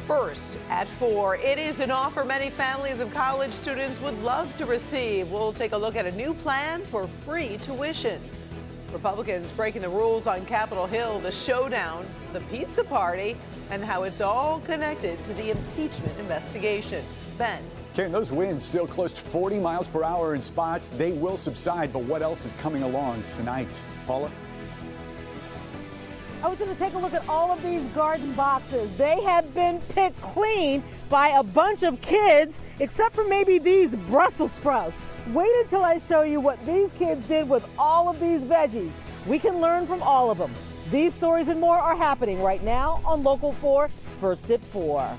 First at 4. It is an offer many families of college students would love to receive. We'll take a look at a new plan for free tuition. Republicans breaking the rules on Capitol Hill, the showdown, the pizza party, and how it's all connected to the impeachment investigation. Ben. Karen, those winds still close to 40 miles per hour in spots. They will subside, but what else is coming along tonight? Paula? I want you to take a look at all of these garden boxes. They have been picked clean by a bunch of kids, except for maybe these Brussels sprouts. Wait until I show you what these kids did with all of these veggies. We can learn from all of them. These stories and more are happening right now on Local 4, First at 4.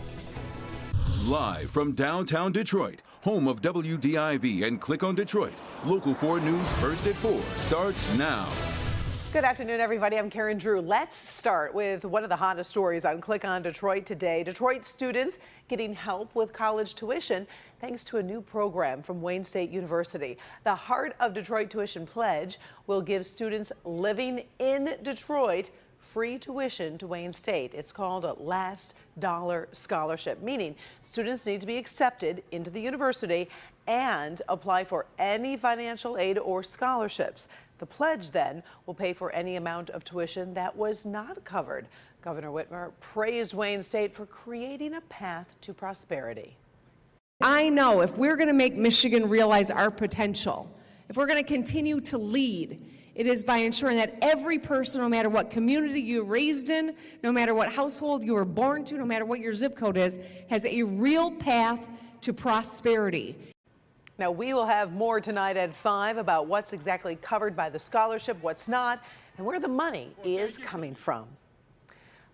Live from downtown Detroit, home of WDIV and Click on Detroit, Local 4 News First at 4 starts now. Good afternoon, everybody. I'm Karen Drew. Let's start with one of the hottest stories on Click on Detroit today. Detroit students getting help with college tuition thanks to a new program from Wayne State University. The Heart of Detroit Tuition Pledge will give students living in Detroit free tuition to Wayne State. It's called a Last Dollar Scholarship, meaning students need to be accepted into the university and apply for any financial aid or scholarships. The pledge then will pay for any amount of tuition that was not covered. Governor Whitmer praised Wayne State for creating a path to prosperity. I know if we're going to make Michigan realize our potential, if we're going to continue to lead, it is by ensuring that every person, no matter what community you're raised in, no matter what household you were born to, no matter what your zip code is, has a real path to prosperity. Now, we will have more tonight at 5 about what's exactly covered by the scholarship, what's not, and where the money is coming from.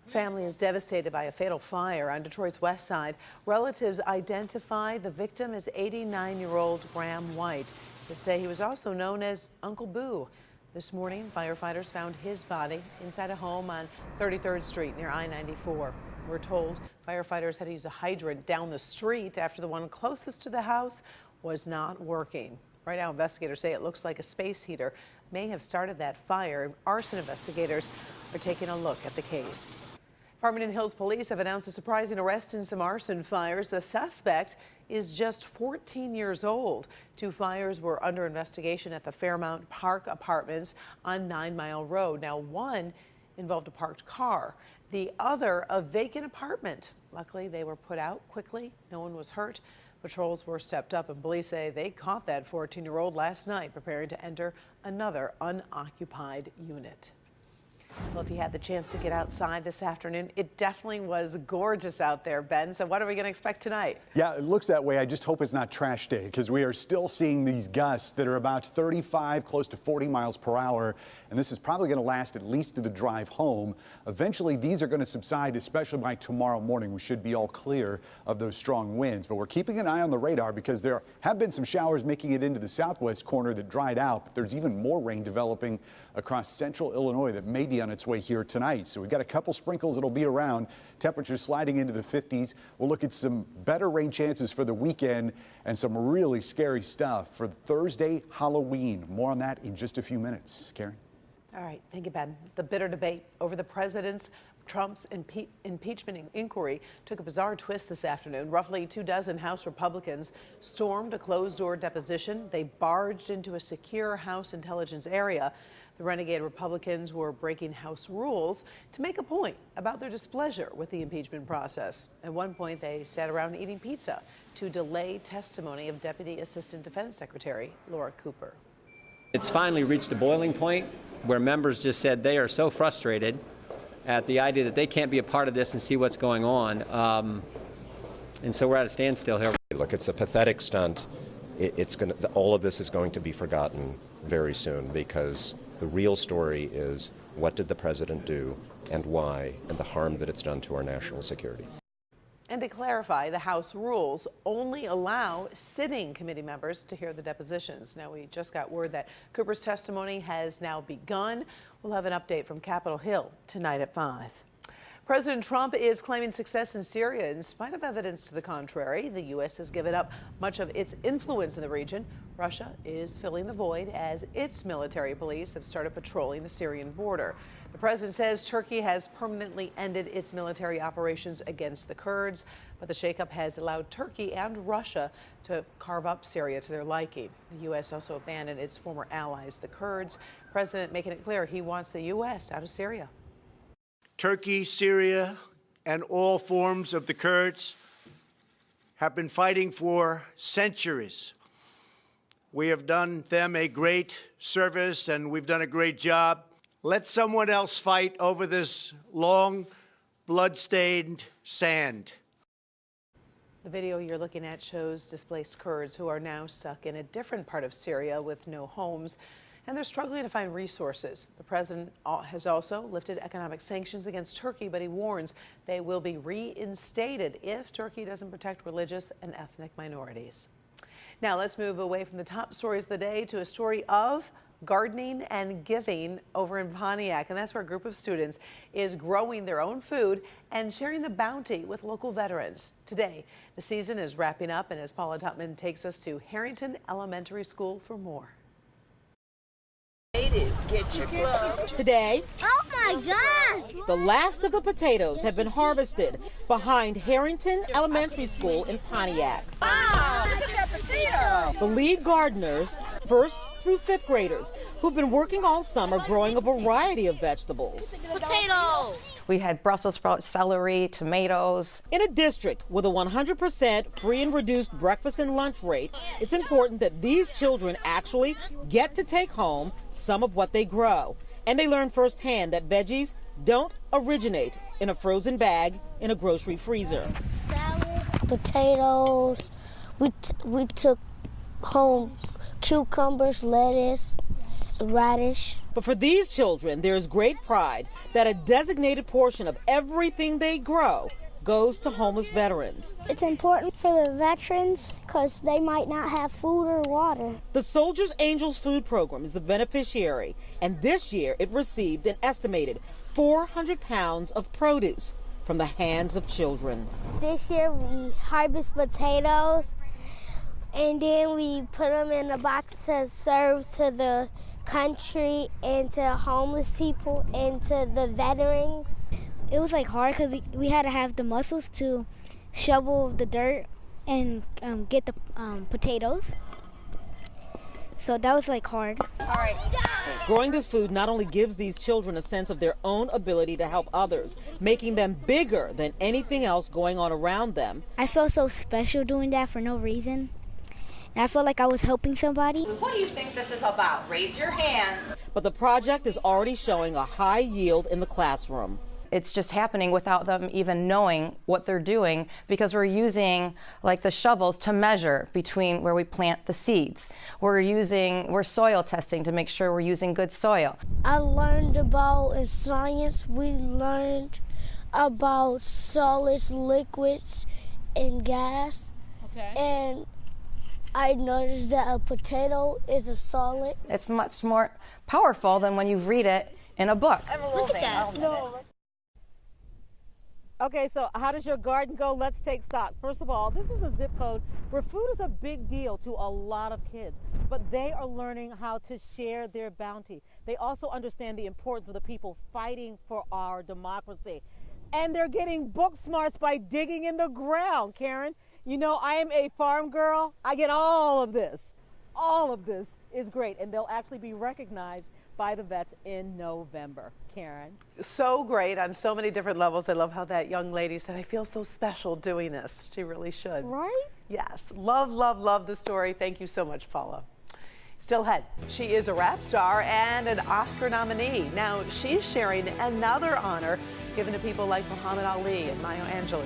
Family is devastated by a fatal fire on Detroit's west side. Relatives identify the victim as 89-year-old Graham White. They say he was also known as Uncle Boo. This morning, firefighters found his body inside a home on 33rd Street near I-94. We're told firefighters had to use a hydrant down the street after the one closest to the house was not working. Right now, investigators say it looks like a space heater may have started that fire. Arson investigators are taking a look at the case. Farmington Hills Police have announced a surprising arrest in some arson fires. The suspect is just 14 years old. 2 fires were under investigation at the Fairmount Park Apartments on 9 Mile Road. Now, one involved a parked car, the other a vacant apartment. Luckily, they were put out quickly. No one was hurt. Patrols were stepped up, and police say they caught that 14-year-old last night preparing to enter another unoccupied unit. Well, if you had the chance to get outside this afternoon, it definitely was gorgeous out there, Ben. So what are we going to expect tonight? Yeah, it looks that way. I just hope it's not trash day, because we are still seeing these gusts that are about 35, close to 40 miles per hour. And this is probably going to last at least through the drive home. Eventually, these are going to subside, especially by tomorrow morning. We should be all clear of those strong winds. But we're keeping an eye on the radar because there have been some showers making it into the southwest corner that dried out. But there's even more rain developing across central Illinois that may be on its way here tonight. So we've got a couple sprinkles that'll be around. Temperatures sliding into the 50s. We'll look at some better rain chances for the weekend and some really scary stuff for Thursday, Halloween. More on that in just a few minutes. Karen? All right. Thank you, Ben. The bitter debate over the president's Trump's impeachment inquiry took a bizarre twist this afternoon. Roughly 24 House Republicans stormed a closed-door deposition. They barged into a secure House intelligence area. The renegade Republicans were breaking House rules to make a point about their displeasure with the impeachment process. At one point, they sat around eating pizza to delay testimony of Deputy Assistant Defense Secretary Laura Cooper. It's finally reached a boiling point where members just said they are so frustrated at the idea that they can't be a part of this and see what's going on. And so we're at a standstill here. Look, it's a pathetic stunt. All of this is going to be forgotten very soon, because the real story is what did the president do and why, and the harm that it's done to our national security. And to clarify, the House rules only allow sitting committee members to hear the depositions. Now, we just got word that Cooper's testimony has now begun. We'll have an update from Capitol Hill tonight at 5. President Trump is claiming success in Syria in spite of evidence to the contrary. The U.S. has given up much of its influence in the region. Russia is filling the void as its military police have started patrolling the Syrian border. The president says Turkey has permanently ended its military operations against the Kurds, but the shakeup has allowed Turkey and Russia to carve up Syria to their liking. The U.S. also abandoned its former allies, the Kurds. The president making it clear he wants the U.S. out of Syria. Turkey, Syria, and all forms of the Kurds have been fighting for centuries. We have done them a great service, and we've done a great job. Let someone else fight over this long, blood-stained sand. The video you're looking at shows displaced Kurds who are now stuck in a different part of Syria with no homes, and they're struggling to find resources. The president has also lifted economic sanctions against Turkey, but he warns they will be reinstated if Turkey doesn't protect religious and ethnic minorities. Now let's move away from the top stories of the day to a story of gardening and giving over in Pontiac, and that's where a group of students is growing their own food and sharing the bounty with local veterans. Today, the season is wrapping up, and as Paula Tutman takes us to Harrington Elementary School for more. Get your glove. Today, oh my gosh! the last of the potatoes have been harvested behind Harrington Elementary School in Pontiac. Wow! Look at that potato! The lead gardeners, 1st through 5th graders, who've been working all summer growing a variety of vegetables. Potato! We had Brussels sprouts, celery, tomatoes. In a district with a 100% free and reduced breakfast and lunch rate, it's important that these children actually get to take home some of what they grow. And they learn firsthand that veggies don't originate in a frozen bag in a grocery freezer. Salad, potatoes. We took home cucumbers, lettuce, radish. But for these children, there is great pride that a designated portion of everything they grow goes to homeless veterans. It's important for the veterans because they might not have food or water. The Soldiers Angels Food Program is the beneficiary, and this year it received an estimated 400 pounds of produce from the hands of children. This year we harvest potatoes, and then we put them in a box to serve to the country and to homeless people and to the veterans. It was like hard because we had to have the muscles to shovel the dirt and get the potatoes. So that was like hard. All right. Growing this food not only gives these children a sense of their own ability to help others, making them bigger than anything else going on around them. I felt so special doing that for no reason. And I felt like I was helping somebody. What do you think this is about? Raise your hand. But the project is already showing a high yield in the classroom. It's just happening without them even knowing what they're doing, because we're using like the shovels to measure between where we plant the seeds. We're soil testing to make sure we're using good soil. I learned about, in science, we learned about solids, liquids, and gas. Okay. And I noticed that a potato is a solid. It's much more powerful than when you read it in a book. Look at that. No. Okay, so how does your garden go? Let's take stock. First of all, this is a zip code where food is a big deal to a lot of kids, but they are learning how to share their bounty. They also understand the importance of the people fighting for our democracy. And they're getting book smarts by digging in the ground, Karen. You know, I am a farm girl. I get all of this. All of this is great, and they'll actually be recognized by the vets in November. Karen. So great on so many different levels. I love how that young lady said, I feel so special doing this. She really should. Right? Yes. Love, love, love the story. Thank you so much, Paula. Still ahead, she is a rap star and an Oscar nominee. Now she's sharing another honor given to people like Muhammad Ali and Maya Angelou.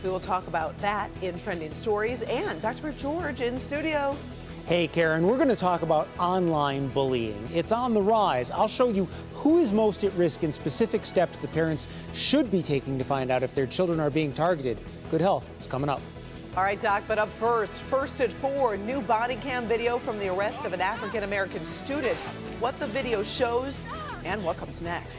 We will talk about that in Trending Stories, and Dr. George in studio. Hey, Karen, we're going to talk about online bullying. It's on the rise. I'll show you who is most at risk and specific steps the parents should be taking to find out if their children are being targeted. Good health. It's coming up. All right, Doc, but up first at 4, new body cam video from the arrest of an African-American student. What the video shows and what comes next.